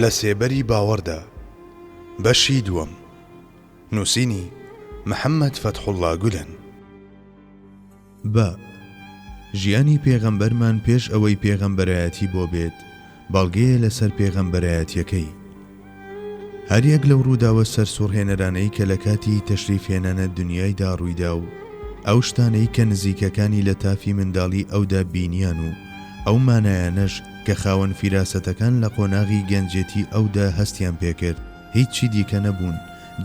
لە سێبەری باوەڕدا بەشی دووەم نووسینی محەممەد فەتحوڵڵا گولەن. بە ژیانی پێغەمبەرمان پێش ئەوەی پێغەمبەرایەتی بۆ بێت بەڵگەیە لەسەر پێغەمبەرایەتیەکەی. هەریەک لەو ڕووداوە سەرسوڕهێنەرانەی کە لە کاتی تەشریفهێنانە دنیایدا ڕوویدا و ئەو شتانەی کە نزیکەکانی لە تافی منداڵی ئەودا بینیان و ئەو مانایانەش کە خاوەن فیراستەکان لە قۆناغی گەنجێتی ئەودا هەستیان پێکرد هیچی دیکە نەبوون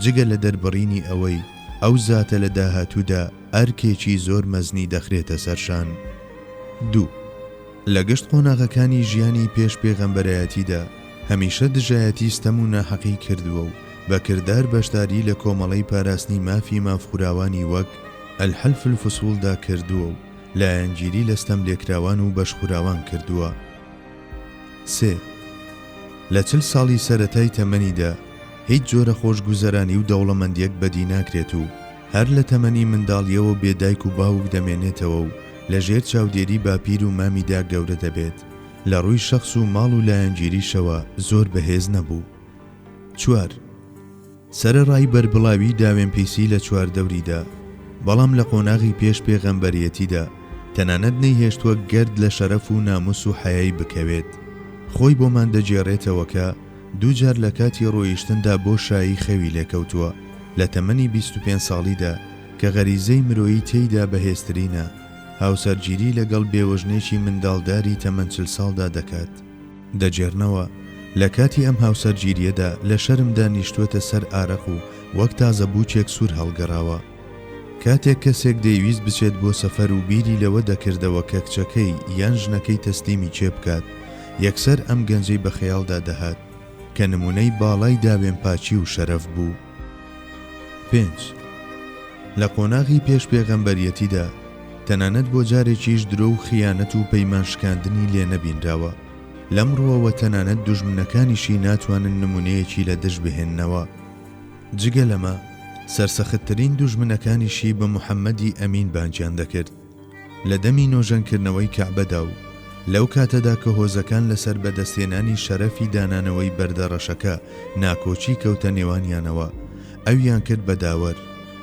جگە لە دەربڕینی ئەوەی ئەو زاتە لە داهاتوودا ئەرکێکی زۆر مەزنی دەخرێتە سەرشان. 2. لە گشت قۆناغەکانی ژیانی پێش پێغەمبەرایەتیدا هەمیشە دژایەتی ستەم و ناحەقی کردووە و بە کردار بەشداری لە کۆمەڵەی پاراستنی مافی مافخوراوانی وەک ئەلحەلف الفسوولدا کردووە و لایەنگیری لە ستەم لێکراوان و بەشخوراوان کردووە. 3. لە 40 ساڵی سەرەتای تەمەنیدا هیچ جۆرە خۆشگوزەرانی و دەوڵەمەندیەک بەدی ناکرێت و هەر لە تەمەنی منداڵیەوە بێدایک و باوک دەمێنێتەوە و لە ژێر چاودێری باپیر و مامیدا گەورە دەبێت. لە ڕووی شەخص و ماڵ و لایەنگیریشەوە زۆر بەهێز نەبوو. 4. سەرەڕای بەربڵاوی داوێن پیسی لە چواردەوریدا بەڵام لە قۆناغی پێش پێغەمبەریەتیدا تەنانەت نەیهێشتووە گەرد لە شەرەف و ناموس و حەیای بکەوێت. خۆی بۆمان دەجێڕێتەوە کە دووجار لە کاتی ڕۆیشتندا بۆ شایی خەوی لێکەوتووە لە تەمەنی 25 ساڵیدا کە غەریزەی مرۆیی تێیدا بەهێزترینە هاوسەرگیری لەگەڵ بێوەژنێکی منداڵداری تەمەن 40 ساڵدا دەکات. دەجێڕنەوە لە کاتی ئەم هاوسەرگیریەدا لە شەرمدا نیشتووەتە سەر ئارەق و وەک تازە بووچێک سوور هەڵگەڕاوە. کاتێک کەسێک دەیویست بچێت بۆ سەفەر و بیری لەوە دەکردەوە کە کچەکەی یان ژنەکەی تەسلیمی چێ بکات یەکسەر ئەم گەنجەی بە خەیاڵدا دەهات کە نمونەی باڵای داوێن پاچی و شەرەف بوو. 5. لە قۆناغی پێش پێغەمبەریەتیدا تەنانەت بۆ جارێکیش درۆ و خیانەت و پەیمان شکاندنی لێ نەبینراوە. لەمڕۆوە تەنانەت دوژمنەکانیشی ناتوانن نمونەیەکی لە دژ بهێننەوە. جگە لەمە سەرسەختترین دوژمنەکانیشی بە موحەممەدی ئەمین بانگیان دەکرد لە دەمی نۆژەنکردنەوەی کەعبەدا و لەو کاتەدا کە هۆزەکان لەسەر بەدەستێنانی شەرەفی دانانەوەی بەردەڕەشەکە ناکۆچی کەوتە نێوانیانەوە ئەویان کرد بە داوەر.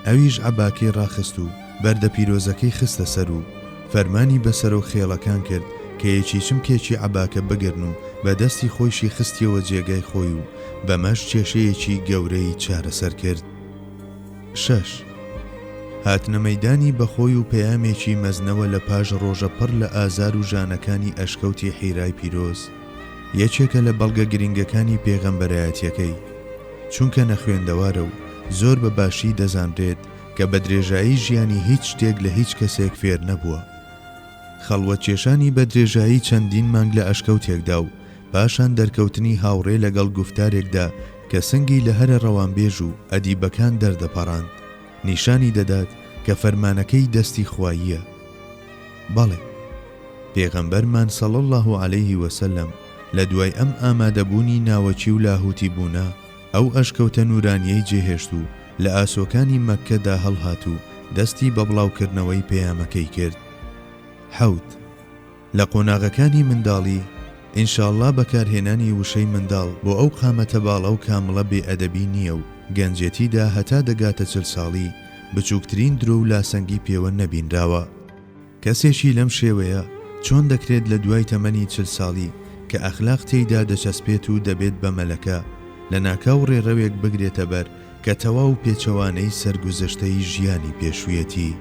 ئەویش عەباکەی ڕاخست و بەردە پیرۆزەکەی خستە سەر و فەرمانی بەسەر و خێڵەکان کرد کە یەکی چمکێکی عەباکە بگرن و بە دەستی خۆیشی خستیەوە جێگای خۆی و بەمەش کێشەیەکی گەورەی چارەسەر کرد. 6. هاتنە مەیدانی بەخۆی و پەیامێکی مەزنەوە لە پاش ڕۆژە پڕ لە ئازار و ژانەکانی ئەشکەوتی حیرای پیرۆز یەکێکە لە بەڵگە گرنگەکانی پێغەمبەرایەتیەکەی چونکە نەخوێندەوارە و زۆر بە باشی دەزانرێت کە بە درێژایی ژیانی هیچ شتێک لە هیچ کەسێک فێر نەبووە. خەڵوەت کێشانی بە درێژایی چەندین مانگ لە ئەشکەوتێکدا و پاشان دەرکەوتنی هاوڕێ لەگەڵ گوفتارێکدا کە سنگی لە هەرە ڕەوانبێژ و ئەدیبەکان دەردەپەڕاند نیشانی دەدات کە فەرمانەکەی دەستی خواییە. بەڵێ پێغەمبەرمان صلی الله علیه وسلم لە دوای ئەم ئامادەبوونی ناوەچی و لاهوتی بوونا ئەو ئەشکەوتە نورانیەی جێهێشت و لە ئاسۆکانی مەککەدا هەڵهات و دەستی بە بڵاوکردنەوەی پەیامەکەی کرد. 7. لە قۆناغەکانی منداڵی ئینشاءالله بەکارهێنانی وشەی منداڵ بۆ ئەو قامەتە باڵە و کامڵە بێئەدەبی نییە و گەنجێتیدا هەتا دەگاتە 40 ساڵی بچووکترین درۆ و لاسەنگی پێوە نەبینراوە. کەسێکی لەم شێوەیە چۆن دەکرێت لە دوای تەمەنی 40 ساڵی کە ئەخلاق تێیدا دەچەسپێت و دەبێت بە مەلەکە لە ناکاو ڕێڕەوێک بگرێتە بەر کە تەواو پێچەوانەی سەرگوزەشتەی ژیانی پێشوویەتی